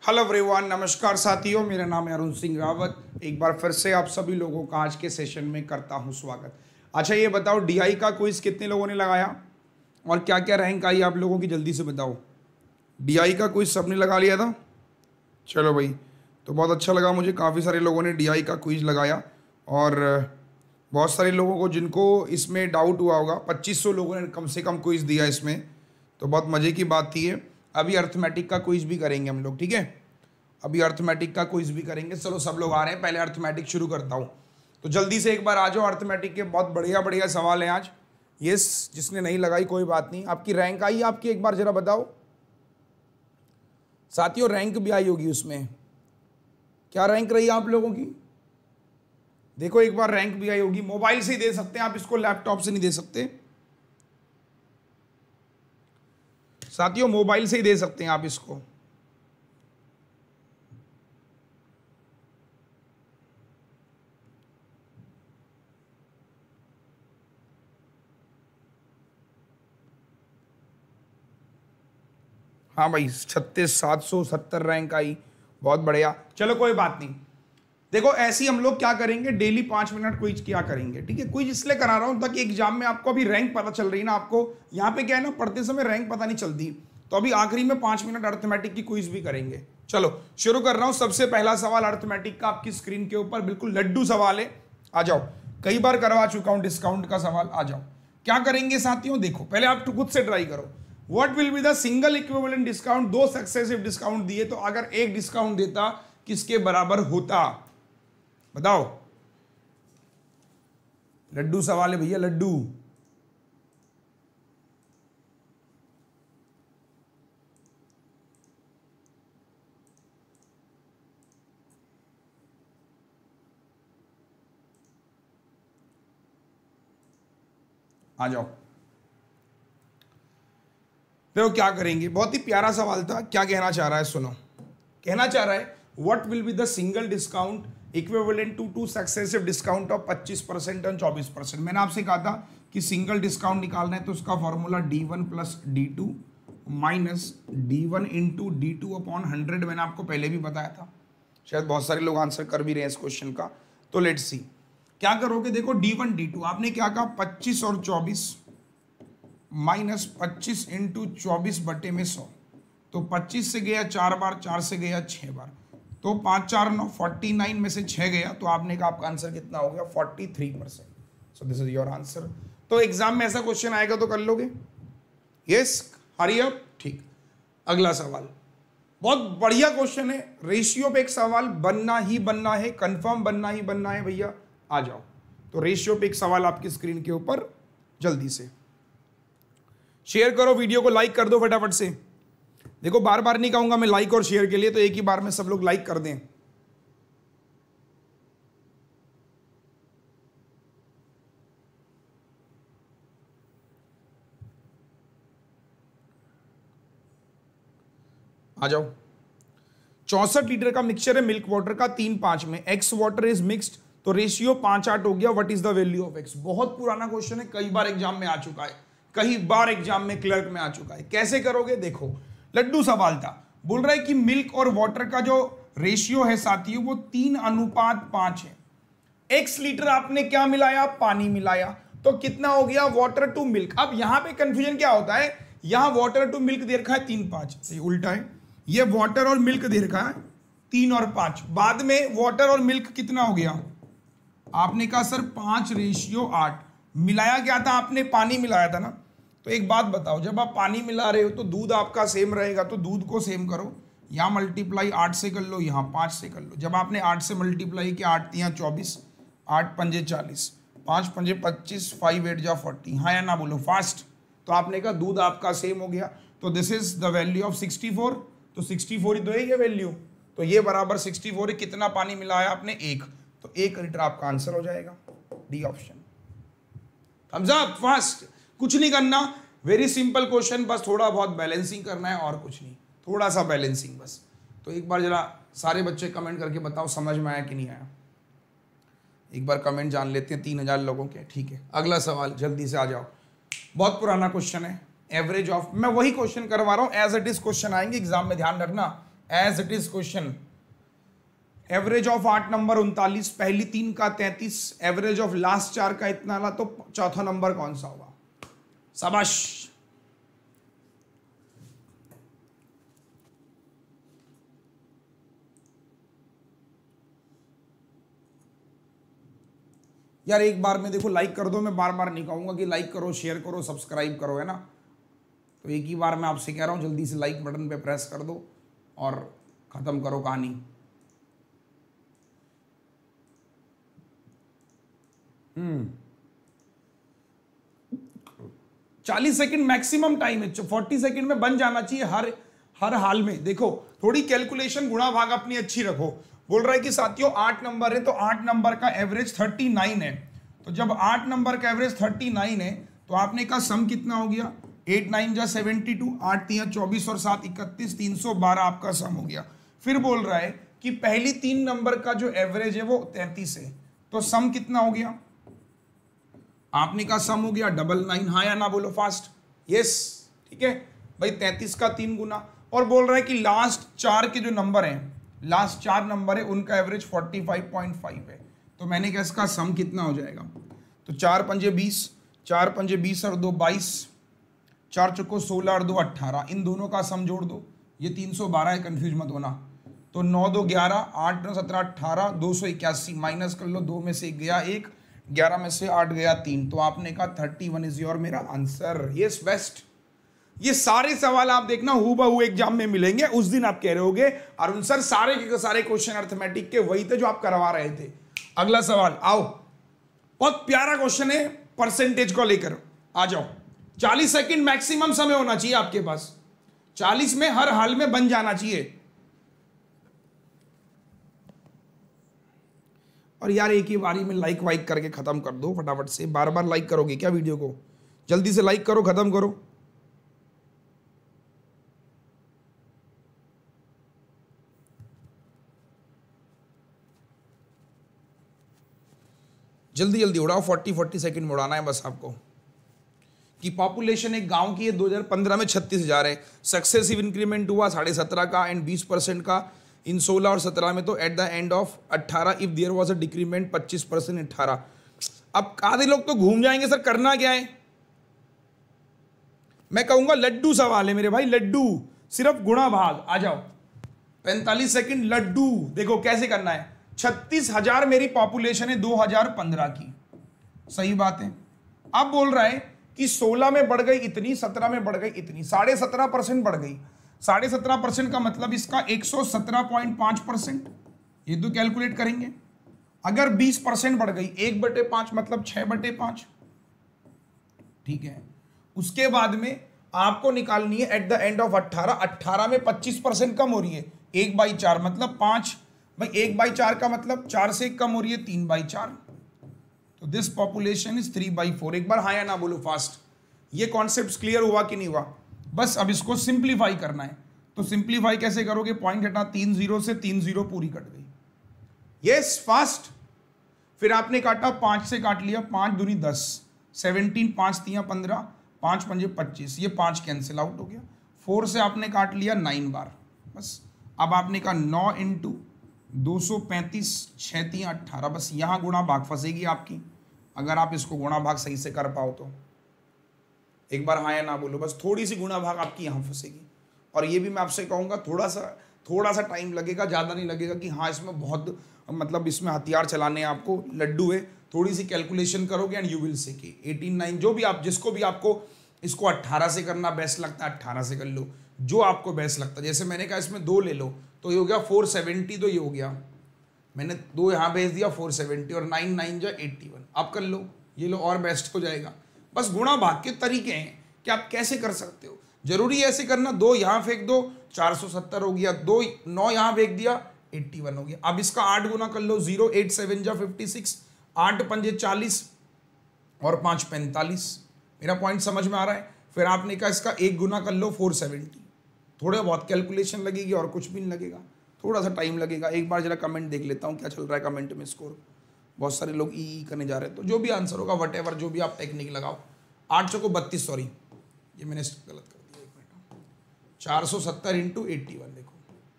Hello everyone, नमस्कार साथियों, मेरा नाम है अरुण सिंह रावत। एक बार फिर से आप सभी लोगों का आज के सेशन में करता हूं स्वागत। अच्छा, ये बताओ डीआई का क्विज कितने लोगों ने लगाया और क्या क्या रैंक आई आप लोगों की, जल्दी से बताओ। डीआई का क्विज सबने लगा लिया था? चलो भाई, तो बहुत अच्छा लगा मुझे, काफ़ी सारे लोगों ने डीआई का क्विज लगाया और बहुत सारे लोगों को जिनको इसमें डाउट हुआ होगा, 2500 लोगों ने कम से कम क्विज दिया इसमें, तो बहुत मज़े की बात थी ये। अभी अर्थमेटिक का क्विज भी करेंगे हम लोग, ठीक है? अभी अर्थमेटिक का क्विज भी करेंगे। चलो सब लोग आ रहे हैं, पहले अर्थमेटिक शुरू करता हूँ, तो जल्दी से एक बार आ जाओ। अर्थमेटिक के बहुत बढ़िया बढ़िया सवाल हैं आज। यस, जिसने नहीं लगाई कोई बात नहीं। आपकी रैंक आई आपकी, एक बार जरा बताओ साथियों, रैंक भी आई होगी उसमें। क्या रैंक रही आप लोगों की? देखो एक बार रैंक भी आई होगी। मोबाइल से ही दे सकते हैं आप इसको, लैपटॉप से नहीं दे सकते साथियों, मोबाइल से ही दे सकते हैं आप इसको। हाँ भाई, 36,770 रैंक आई, बहुत बढ़िया। चलो कोई बात नहीं। देखो ऐसी हम लोग क्या करेंगे, डेली 5 मिनट क्विज क्या करेंगे, ठीक है? क्विज इसलिए करा रहा हूं ताकि एग्जाम में आपको अभी रैंक पता चल रही है ना। आपको यहाँ पे क्या है ना, पढ़ते समय रैंक पता नहीं चलती, तो अभी आखिरी में 5 मिनट अर्थमेटिक की क्विज भी करेंगे। चलो शुरू कर रहा हूं। सबसे पहला सवाल अर्थमेटिक का आपकी स्क्रीन के ऊपर बिल्कुल लड्डू सवाल है, आ जाओ। कई बार करवा चुका हूं डिस्काउंट का सवाल, आ जाओ। क्या करेंगे साथियों, देखो पहले आप खुद से ट्राई करो। What will be the single equivalent discount, दो सक्सेसिव डिस्काउंट दिए तो अगर एक डिस्काउंट देता किसके बराबर होता, बताओ। लड्डू सवाल है भैया, लड्डू। आ जाओ। देखो क्या करेंगे, बहुत ही प्यारा सवाल था। क्या कहना चाह रहा है, सुनो। कहना चाह रहा है what will be the single discount equivalent to two successive discount of 25% और 24%। मैंने आपसे कहा था कि सिंगल डिस्काउंट निकालना है तो उसका formula D1 plus D2 minus D1 into D2 upon 100। मैंने आपको पहले भी बताया था, शायद बहुत सारे लोग आंसर कर भी रहे हैं इस क्वेश्चन का। तो लेट्स सी क्या करोगे। देखो D1 D2 आपने क्या कहा, 25 और 24 माइनस 25 इंटू 24 बटे में 100, तो 25 से गया 4 बार, 4 से गया 6 बार, तो 5 4 9 49 में से 6 गया, तो आपने कहा आपका आंसर कितना हो गया, 43%। So this is your answer. तो एग्जाम में ऐसा क्वेश्चन आएगा तो कर लोगे? Yes, hurry up. ठीक, अगला सवाल बहुत बढ़िया क्वेश्चन है। रेशियो पे एक सवाल बनना ही बनना है, कंफर्म बनना ही बनना है भैया, आ जाओ। तो रेशियो पे एक सवाल आपकी स्क्रीन के ऊपर, जल्दी से शेयर करो, वीडियो को लाइक कर दो फटाफट से। देखो बार बार नहीं कहूंगा मैं लाइक और शेयर के लिए, तो एक ही बार में सब लोग लाइक कर दें। आ जाओ। 64 लीटर का मिक्सचर है मिल्क वाटर का 3:5 में, एक्स वाटर इज मिक्स्ड, तो रेशियो 5:8 हो गया। What is the value of x? बहुत पुराना क्वेश्चन है, कई बार एग्जाम में आ चुका है, कई बार एग्जाम में क्लर्क में आ चुका है। कैसे करोगे, देखो लड्डू सवाल था। बोल रहा है कि मिल्क और वाटर का जो रेशियो है साथियों वो 3:5 है। एक्स लीटर आपने क्या मिलाया, पानी मिलाया, तो कितना हो गया, वाटर टू मिल्क। अब यहां पे कंफ्यूजन क्या होता है, यहां वाटर टू मिल्क दे रखा है 3:5, सही उल्टा है, ये वाटर और मिल्क दे रखा है 3 और 5, बाद में वाटर और मिल्क कितना हो गया, आपने कहा सर 5:8। मिलाया क्या था आपने, पानी मिलाया था ना। तो एक बात बताओ, जब आप पानी मिला रहे हो तो दूध आपका सेम रहेगा, तो दूध को सेम करो, यहाँ मल्टीप्लाई 8 से कर लो, यहाँ 5 से कर लो। जब आपने 8 से मल्टीप्लाई किया, 8 यहाँ 24, 8 पंजे 40, 5 पंजे 25, 5 8 जा 40, हाँ या ना बोलो फास्ट। तो आपने कहा दूध आपका सेम हो गया, तो this is the value of 64, तो 64 ही तो है ये वैल्यू, तो ये बराबर 64 है। कितना पानी मिलाया आपने, 1, तो 1 लीटर आपका आंसर हो जाएगा, D option. Thumbs up fast, कुछ नहीं करना, वेरी सिंपल क्वेश्चन, बस थोड़ा बहुत बैलेंसिंग करना है और कुछ नहीं, थोड़ा सा बैलेंसिंग बस। तो एक बार जरा सारे बच्चे कमेंट करके बताओ समझ में आया कि नहीं आया, एक बार कमेंट जान लेते हैं 3000 लोगों के, ठीक है। अगला सवाल जल्दी से आ जाओ, बहुत पुराना क्वेश्चन है, एवरेज ऑफ, मैं वही क्वेश्चन करवा रहा हूँ एज इट इज क्वेश्चन आएंगे एग्जाम में, ध्यान रखना as it is question. Average of 8 number 39, पहली 3 का 33, एवरेज ऑफ लास्ट 4 का इतना ला, तो चौथा नंबर कौन सा होगा? शाबाश। यार एक बार में देखो लाइक कर दो, मैं बार बार नहीं कहूंगा कि लाइक करो, शेयर करो, सब्सक्राइब करो, है ना। तो एक ही बार मैं आपसे कह रहा हूं, जल्दी से लाइक बटन पे प्रेस कर दो और खत्म करो कहानी। 40 सेकंड मैक्सिमम टाइम है, 40 सेकंड में बन जाना चाहिए हर हाल में। देखो थोड़ी कैलकुलेशन गुणा भाग अपनी अच्छी रखो। बोल रहा है कि साथियों 8 नंबर है तो 8 नंबर का एवरेज 39 है। तो जब 8 नंबर का एवरेज 39 है तो आपने कहा सम कितना हो गया? 8 9 जा 72, 8 3 24 और 7 31, 312 आपका सम हो गया। फिर बोल रहा है कि पहली 3 नंबर का जो एवरेज है वो 33 है, तो सम कितना हो गया? आपने कहा सम हो गया 99। हाँ या ना बोलो फास्ट। यस, ठीक है भाई, 33 का 3 गुना। और बोल रहा है कि लास्ट 4 के जो नंबर हैं, लास्ट 4 नंबर है उनका एवरेज 45.5 है। तो मैंने कहा इसका सम कितना हो जाएगा? तो 4 पंजे 20, 4 पंजे 20 और 2 22, 4 चौको 16 और 2 18, इन दोनों का सम जोड़ दो। ये 312 है, कंफ्यूज मत होना। तो 9 2 11, 8 9 17 18, 281 माइनस कर लो, 2 में से 1 गया 1, 11 में से 8 गया 3। तो आपने कहा 31 इज योर मेरा आंसर। Yes best. ये सारे सवाल आप देखना हूबहू एग्जाम में मिलेंगे। उस दिन आप कह रहे होगे अरुण सर सारे के सारे क्वेश्चन अर्थमेटिक के वही थे जो आप करवा रहे थे। अगला सवाल आओ, बहुत प्यारा क्वेश्चन है परसेंटेज को लेकर। आ जाओ, 40 सेकंड मैक्सिमम समय होना चाहिए आपके पास, 40 में हर हाल में बन जाना चाहिए। और यार एक ही बारी में लाइक वाइक करके खत्म कर दो फटाफट से। बार बार लाइक करोगे क्या वीडियो को? जल्दी से लाइक करो, खत्म करो। जल्दी जल्दी उड़ाओ, 40 सेकंड में उड़ाना है बस आपको। कि पॉपुलेशन एक गांव की है 2015 में 36,000 है, सक्सेसिव इंक्रीमेंट हुआ 17.5 का एंड 20% का इन 16 और 17 में। तो at the end of 18 if there was a decrement 25% 18। अब आधे लोग तो घूम जाएंगे सर, करना क्या है? मैं कहूंगा लड्डू सवाल है मेरे भाई, लड्डू, सिर्फ गुणा भाग। आ जाओ 45 सेकंड लड्डू। देखो कैसे करना है। 36,000 मेरी पॉपुलेशन है 2015 की, सही बात है। अब बोल रहा है कि 16 में बढ़ गई इतनी, 17 में बढ़ गई इतनी, 17.5% बढ़ गई। 17.5% का मतलब इसका 117.5%। ये तो कैलकुलेट करेंगे। अगर 20% बढ़ गई 1/5 मतलब 6/5, ठीक है। उसके बाद में आपको निकालनी है एट द एंड ऑफ 18। 18 में 25% कम हो रही है, 1/4 मतलब 5 भाई, 1/4 का मतलब 4 से कम हो रही है, 3/4। तो दिस पॉपुलेशन इज 3/4। एक बार हाँ या ना बोलो फास्ट। ये कॉन्सेप्ट क्लियर हुआ कि नहीं हुआ? बस अब इसको सिंप्लीफाई करना है। तो सिंप्लीफाई कैसे करोगे? पॉइंट हटा, 3 0 से 3 0 पूरी कट गई। Yes fast. फिर आपने काटा, 5 से काट लिया, 5 दूनी 10, 17, 5 3 15, 5 पंजे 25, ये 5 कैंसिल आउट हो गया। 4 से आपने काट लिया 9 बार, बस। अब आपने कहा 9 इंटू 235, 6 3 18, बस यहाँ गुणा भाग फंसेगी आपकी, अगर आप इसको गुणा भाग सही से कर पाओ तो। एक बार हाँ या ना बोलो, बस थोड़ी सी गुणा भाग आपकी यहाँ फंसेगी। और ये भी मैं आपसे कहूँगा थोड़ा सा टाइम लगेगा, ज़्यादा नहीं लगेगा कि हाँ इसमें बहुत मतलब इसमें हथियार चलाने हैं आपको, लड्डू है। थोड़ी सी कैलकुलेशन करोगे एंड यू विल से कि 18 9 जो भी आप, जिसको भी आपको इसको 18 से करना बेस्ट लगता है 18 से कर लो, जो आपको बेस्ट लगता है। जैसे मैंने कहा इसमें 2 ले लो तो ये हो गया 470, तो ये हो गया, मैंने 2 यहाँ भेज दिया 470 और 9 9 जा 81। आप कर लो, ये लो और बेस्ट हो जाएगा। बस गुणा भाग के तरीके हैं कि आप कैसे कर सकते हो। जरूरी है ऐसे करना, 2 यहाँ फेंक दो 470 हो गया, 2 9 यहाँ फेंक दिया 81 हो गया। अब इसका 8 गुना कर लो, 0 8 7 जा 56, 8 पंजे 40 और 5 45। मेरा पॉइंट समझ में आ रहा है? फिर आपने कहा इसका 1 गुना कर लो 470। थोड़े बहुत कैलकुलेशन लगेगी और कुछ भी नहीं लगेगा, थोड़ा सा टाइम लगेगा। एक बार जरा कमेंट देख लेता हूँ क्या चल रहा है कमेंट में स्कोर। बहुत सारे लोग ई करने जा रहे हैं, तो जो भी आंसर होगा वट जो भी आप टेक्निक लगाओ। 8 चौको 32, सॉरी ये मैंने गलत कर दिया, 1 मिनट। 470 इंटू 81, देखो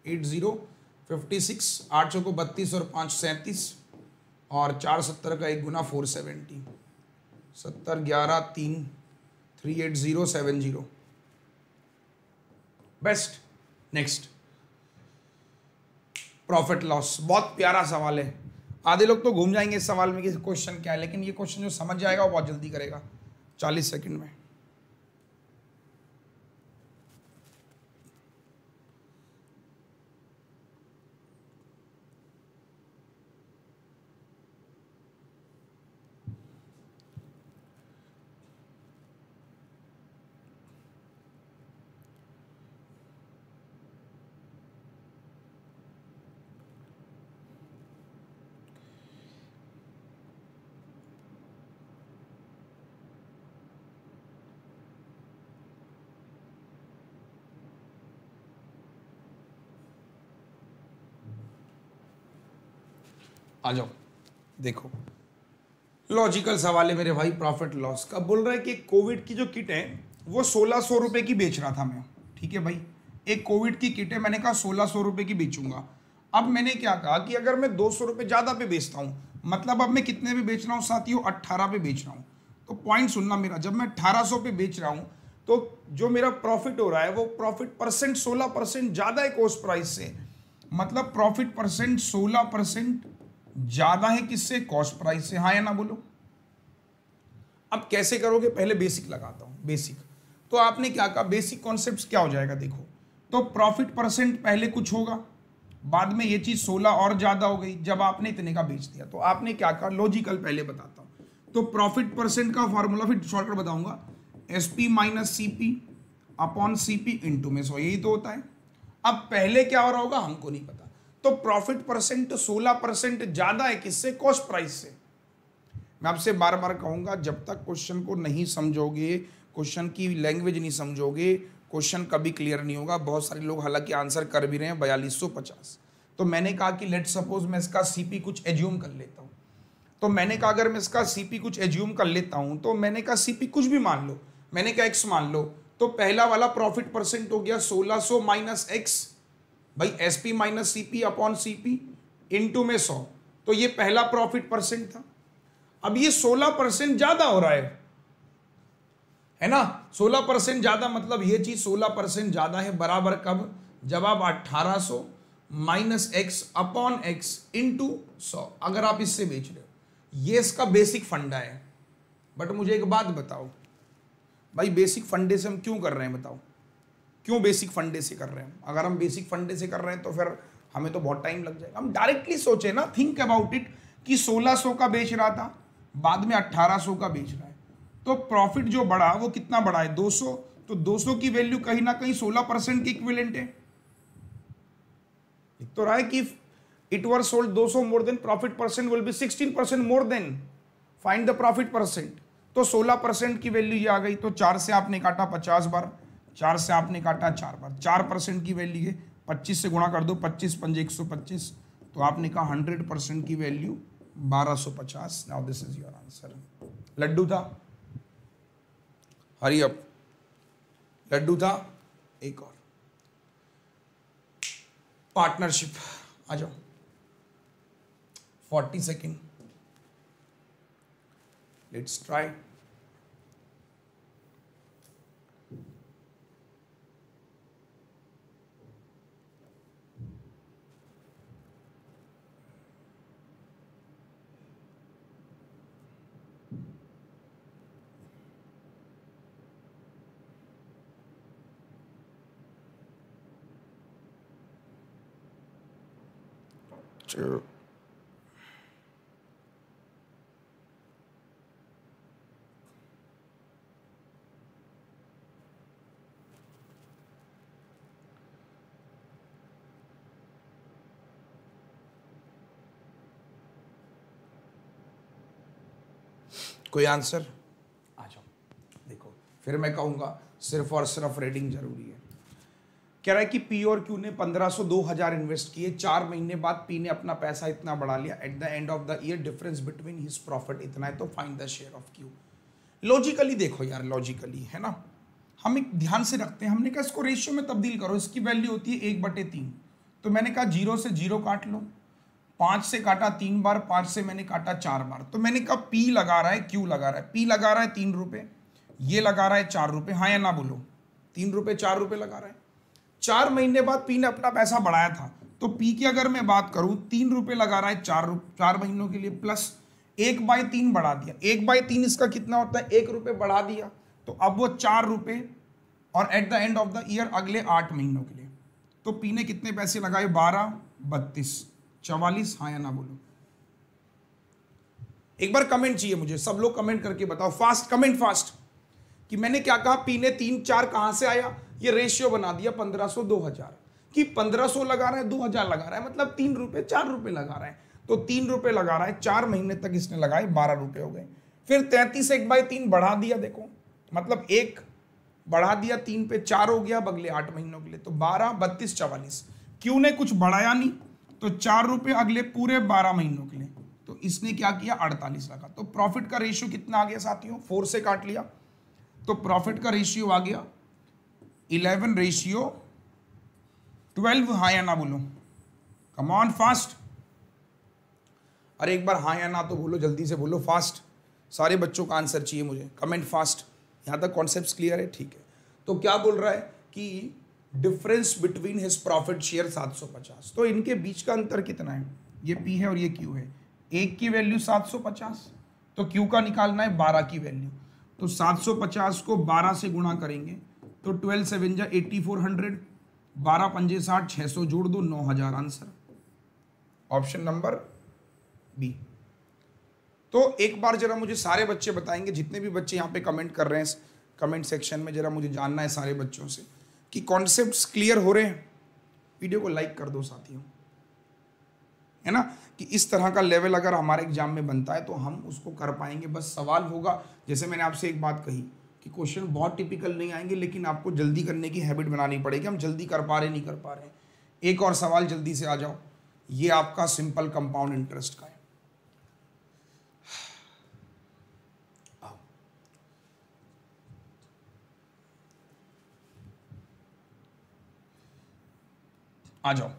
56, 800 को 32 और 5 37 और 470 का 1 गुना 470, 70 11 3 38070। बेस्ट। Next, profit loss. बहुत प्यारा सवाल है। आधे लोग तो घूम जाएंगे इस सवाल में कि क्वेश्चन क्या है, लेकिन ये क्वेश्चन जो समझ जाएगा वो बहुत जल्दी करेगा 40 सेकंड में। आ जाओ, देखो लॉजिकल सवाल है मेरे भाई। प्रॉफिट लॉस का बोल रहा है कि कोविड की जो किट है वो 1600 रुपए की बेच रहा था मैं, ठीक है भाई। एक कोविड की किट है, मैंने कहा 1600 रुपए की बेचूंगा। अब मैंने क्या कहा कि अगर मैं 200 रुपए ज्यादा पे बेचता हूं, मतलब अब मैं कितने पे बेच रहा हूं साथियों, 18 पे बेच रहा हूं। तो पॉइंट सुनना मेरा, जब मैं 1800 पे बेच रहा हूं तो जो मेरा प्रॉफिट हो रहा है वो प्रॉफिट परसेंट 16% ज्यादा है कॉस्ट प्राइस से। मतलब प्रॉफिट परसेंट 16% ज्यादा है किससे, कॉस्ट प्राइस से। हाँ या ना बोलो। अब कैसे करोगे, पहले बेसिक लगाता हूं। बेसिक तो आपने क्या कहा, बेसिक कॉन्सेप्ट क्या हो जाएगा देखो। तो प्रॉफिट परसेंट पहले कुछ होगा, बाद में ये चीज 16 और ज्यादा हो गई जब आपने इतने का बेच दिया। तो आपने क्या कहा, लॉजिकल पहले बताता हूं। तो प्रॉफिट परसेंट का फॉर्मूला फिर शॉर्टकट बताऊंगा, SP minus CP upon CP into में 100, यही तो होता है। अब पहले क्या हो रहा होगा हमको नहीं पता। तो प्रॉफिट परसेंट 16% ज्यादा है किससे, कॉस्ट प्राइस से। मैं आपसे बार बार कहूंगा, जब तक क्वेश्चन को नहीं समझोगे, क्वेश्चन की लैंग्वेज नहीं समझोगे, क्वेश्चन कभी क्लियर नहीं होगा। बहुत सारे लोग हालांकि आंसर कर भी रहे हैं 4250। तो मैंने कहा कि लेट सपोज मैं इसका CP कुछ एज्यूम कर लेता हूं। तो मैंने कहा अगर मैं इसका CP कुछ एज्यूम कर लेता हूं, तो मैंने कहा CP कुछ भी मान लो, मैंने कहा X मान लो। तो पहला वाला प्रॉफिट परसेंट हो गया 1600 माइनस X, भाई SP minus CP upon CP into में 100। तो ये पहला प्रॉफिट परसेंट था। अब ये 16% ज्यादा हो रहा है ना। 16% ज्यादा मतलब ये चीज 16% ज्यादा है, बराबर कब, जब आप 1800 minus X upon X into 100 अगर आप इससे बेच रहे हो। ये इसका बेसिक फंडा है। बट मुझे एक बात बताओ भाई, बेसिक फंडे से हम क्यों कर रहे हैं, बताओ क्यों बेसिक फंडे से कर रहे हैं। अगर हम बेसिक फंडे से कर रहे हैं तो फिर हमें तो बहुत टाइम लग जाएगा। हम डायरेक्टली सोचे ना, थिंक अबाउट इट कि 1600 का बेच रहा था, बाद में 1800 का बेच रहा है। तो प्रॉफिट जो बढ़ा वो कितना बढ़ा है, 200। तो 200 की वैल्यू कहीं ना कहीं 16% की इक्विवेलेंट है। लिख तो रहा है कि it were sold 200 more than profit percent will be 16% more than, find the profit percent. तो 16% की वैल्यू ये आ गई। तो 4 से आपने काटा 50 बार, 4 से आपने काटा 4 बार, 4% की वैल्यू है, 25 से गुणा कर दो, 25 पंजे 125। तो आपने कहा 100% की value 1250। Now this is your answer. लड्डू था, हरी अप, लड्डू था। एक और पार्टनरशिप, आ जाओ 40 सेकेंड, लेट्स ट्राई। कोई आंसर, आ जाओ। देखो फिर मैं कहूंगा सिर्फ और सिर्फ रीडिंग जरूरी है। कह रहा है कि P और Q ने 1500 2000 इन्वेस्ट किए, 4 महीने बाद P ने अपना पैसा इतना बढ़ा लिया। Eight the end of the year difference between his profit इतना है, तो find the share of Q। Logically देखो यार, लॉजिकली है ना, हम एक ध्यान से रखते हैं। हमने कहा इसको रेशियो में तब्दील करो, इसकी वैल्यू होती है 1/3। तो मैंने कहा 0 से 0 काट लो, 5 से काटा 3 बार, 5 से मैंने काटा 4 बार। तो मैंने कहा पी लगा रहा है, क्यू लगा रहा है। पी लगा रहा है 3 रुपये, ये लगा रहा है 4 रुपये, हाँ या ना बोलो। 3 रुपये 4 रुपये लगा रहा है। 4 महीने बाद पी ने अपना पैसा बढ़ाया था, तो पी की अगर मैं बात करूं 3 रुपये लगा रहा है 4 महीनों के लिए, प्लस 1/3 बढ़ा दिया। 1/3 इसका कितना होता है, 1 रुपये बढ़ा दिया, तो अब वो 4 रुपये, और eight the end of the year अगले 8 महीनों के लिए। तो पी ने कितने पैसे लगाए, 12, 32, 44, हाँ या ना बोलो। एक बार कमेंट चाहिए मुझे, सब लोग कमेंट करके बताओ, फास्ट कमेंट फास्ट, कि मैंने क्या कहा, पी ने 3 4 कहां से आया, ये रेशियो बना दिया 1500 2000, कि 1500 लगा रहा है 2000 लगा रहा है, मतलब 3 रुपये 4 रुपये लगा रहा है। तो 3 रुपये लगा रहा है, 4 महीने तक इसने लगाए, 12 रुपये हो गए। फिर 33 1/3 बढ़ा दिया, देखो मतलब 1 बढ़ा दिया, 3 पे 4 हो गया, अगले 8 महीनों के लिए। तो 12, 32, 44। क्यू ने कुछ बढ़ाया नहीं, तो 4 रुपये अगले पूरे 12 महीनों के लिए। तो इसने क्या किया, 48 लगा। तो प्रॉफिट का रेशियो कितना आ गया साथियों, 4 से काट लिया, तो प्रॉफिट का रेशियो आ गया 11:12। हाँ या ना बोलो, कम ऑन फास्ट। अरे एक बार हाँ या ना तो बोलो, जल्दी से बोलो फास्ट, सारे बच्चों का आंसर चाहिए मुझे, कमेंट फास्ट। यहाँ तक कॉन्सेप्ट्स क्लियर है, ठीक है। तो क्या बोल रहा है कि difference between his profit share 750, तो इनके बीच का अंतर कितना है, ये पी है और ये क्यू है। एक की वैल्यू 750, तो क्यू का निकालना है 12 की वैल्यू, तो 750 को 12 से गुणा करेंगे, तो 12 7 जा 8400, 12 पंजे 60, 600 जोड़ दो, 9000 आंसर, ऑप्शन नंबर बी। तो एक बार जरा मुझे सारे बच्चे बताएंगे, जितने भी बच्चे यहाँ पे कमेंट कर रहे हैं कमेंट सेक्शन में, जरा मुझे जानना है सारे बच्चों से कि कॉन्सेप्ट्स क्लियर हो रहे हैं। वीडियो को लाइक कर दो साथियों, है ना, कि इस तरह का लेवल अगर हमारे एग्जाम में बनता है तो हम उसको कर पाएंगे। बस सवाल होगा, जैसे मैंने आपसे एक बात कही कि क्वेश्चन बहुत टिपिकल नहीं आएंगे, लेकिन आपको जल्दी करने की हैबिट बनानी पड़ेगी। हम जल्दी कर पा रहे नहीं कर पा रहे। एक और सवाल जल्दी से आ जाओ, ये आपका सिंपल कंपाउंड इंटरेस्ट का है। आ जाओ,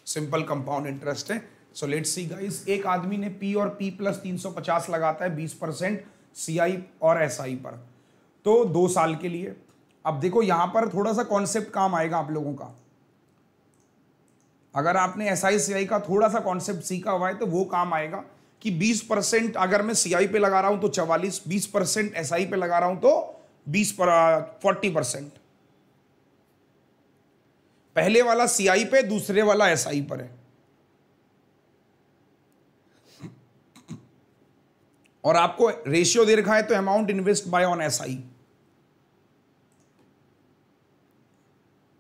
सिंपल कंपाउंड इंटरेस्ट है। सो लेट्स सी गाइस, एक आदमी ने पी और पी प्लस 350 लगाता है 20% सीआई और एसआई पर, तो 2 साल के लिए। अब देखो यहां पर थोड़ा सा कॉन्सेप्ट काम आएगा आप लोगों का, अगर आपने एसआई सीआई का थोड़ा सा कॉन्सेप्ट सीखा हुआ है तो वो काम आएगा कि 20% अगर मैं सीआई पे लगा रहा हूं तो 44, 20% एसआई पे लगा रहा हूं तो 40%। पहले वाला सीआई पे, दूसरे वाला एसआई पर है, और आपको रेशियो दे रखा है तो amount invest by on SI.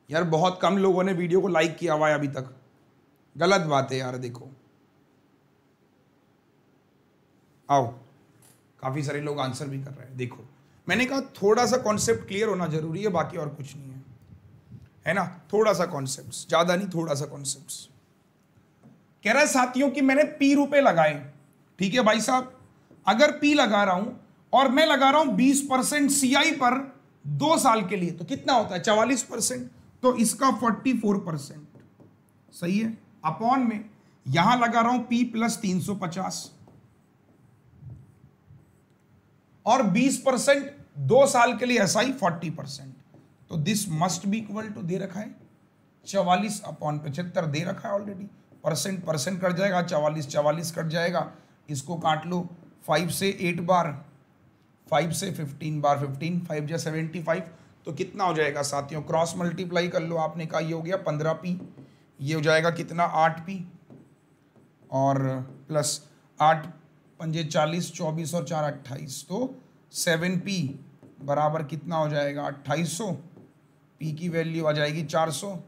यार बहुत कम लोगों ने वीडियो को लाइक किया हुआ है अभी तक, गलत बात है यार। देखो आओ, काफी सारे लोग आंसर भी कर रहे हैं। देखो मैंने कहा थोड़ा सा कॉन्सेप्ट क्लियर होना जरूरी है, बाकी और कुछ नहीं है ना, थोड़ा सा कॉन्सेप्ट, ज्यादा नहीं, थोड़ा सा कॉन्सेप्ट। कह रहा है साथियों कि मैंने पी रुपए लगाए, ठीक है भाई साहब, अगर पी लगा रहा हूं और मैं लगा रहा हूं 20% सीआई पर 2 साल के लिए, तो कितना होता है 44%, तो इसका 44% सही है। अपॉन में यहां लगा रहा हूं पी प्लस 350 और 20% 2 साल के लिए एसआई 40%, तो this must be equal to दे रखा है 44/75 दे रखा है ऑलरेडी। परसेंट परसेंट कट जाएगा, 44 कट जाएगा, इसको काट लो 5 से 8 बार, 5 से 15 बार, 15 5 जा 75, तो कितना हो जाएगा साथियों, क्रॉस मल्टीप्लाई कर लो। आपने कहा ये हो गया 15p, ये हो जाएगा कितना 8p, और प्लस 8 पंजे 40, 24 और 4 28, तो 7p बराबर कितना हो जाएगा 2800, p की वैल्यू आ जाएगी 400।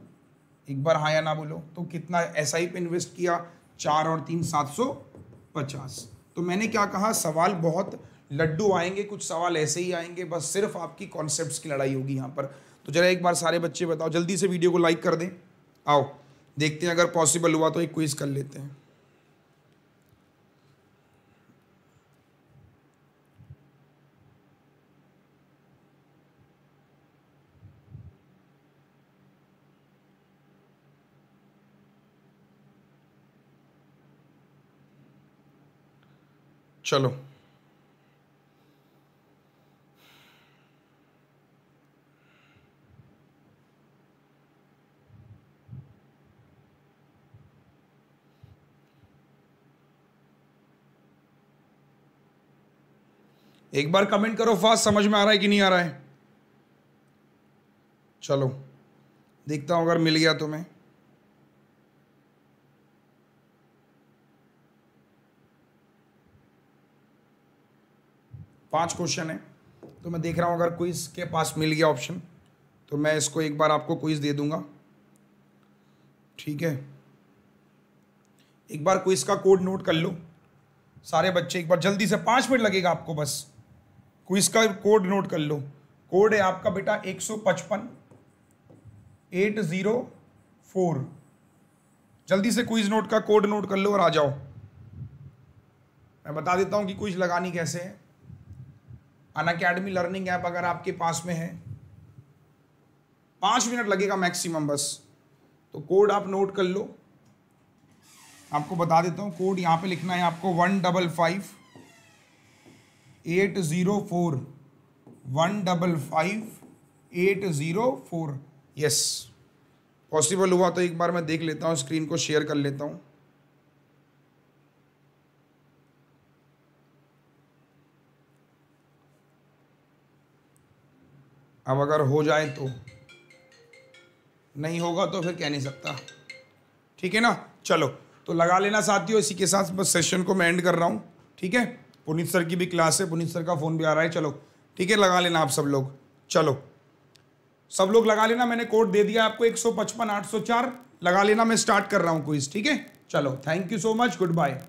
एक बार हाँ या ना बोलो, तो कितना एसआई पे इन्वेस्ट किया, 4 और 3 750। तो मैंने क्या कहा, सवाल बहुत लड्डू आएंगे, कुछ सवाल ऐसे ही आएंगे, बस सिर्फ आपकी कॉन्सेप्ट्स की लड़ाई होगी यहाँ पर। तो जरा एक बार सारे बच्चे बताओ, जल्दी से वीडियो को लाइक कर दें। आओ देखते हैं, अगर पॉसिबल हुआ तो एक क्विज कर लेते हैं। चलो एक बार कमेंट करो फास्ट, समझ में आ रहा है कि नहीं आ रहा है। चलो देखता हूं अगर मिल गया तो मैं। पांच क्वेश्चन है तो मैं देख रहा हूं अगर क्विज के पास मिल गया ऑप्शन तो मैं इसको एक बार आपको क्विज दे दूंगा, ठीक है। एक बार क्विज का कोड नोट कर लो सारे बच्चे, एक बार जल्दी से, 5 मिनट लगेगा आपको बस। क्विज का कोड नोट कर लो। कोड है आपका बेटा 155-804। जल्दी से क्विज नोट का कोड नोट कर लो और आ जाओ। मैं बता देता हूं कि क्विज लगानी कैसे है। अनअकैडमी लर्निंग ऐप अगर आपके पास में है, 5 मिनट लगेगा मैक्सिमम बस। तो कोड आप नोट कर लो, आपको बता देता हूं। कोड यहां पे लिखना है आपको 155-804, 155-804। यस, पॉसिबल हुआ तो एक बार मैं देख लेता हूं, स्क्रीन को शेयर कर लेता हूं। अब अगर हो जाए तो, नहीं होगा तो फिर कह नहीं सकता, ठीक है ना। चलो तो लगा लेना साथियों। इसी के साथ बस सेशन को मैं एंड कर रहा हूँ, ठीक है। पुनीत सर की भी क्लास है, पुनीत सर का फ़ोन भी आ रहा है। चलो ठीक है, लगा लेना आप सब लोग। चलो सब लोग लगा लेना, मैंने कोड दे दिया आपको 155-804, लगा लेना। मैं स्टार्ट कर रहा हूँ क्विज, ठीक है। चलो thank you so much, good bye.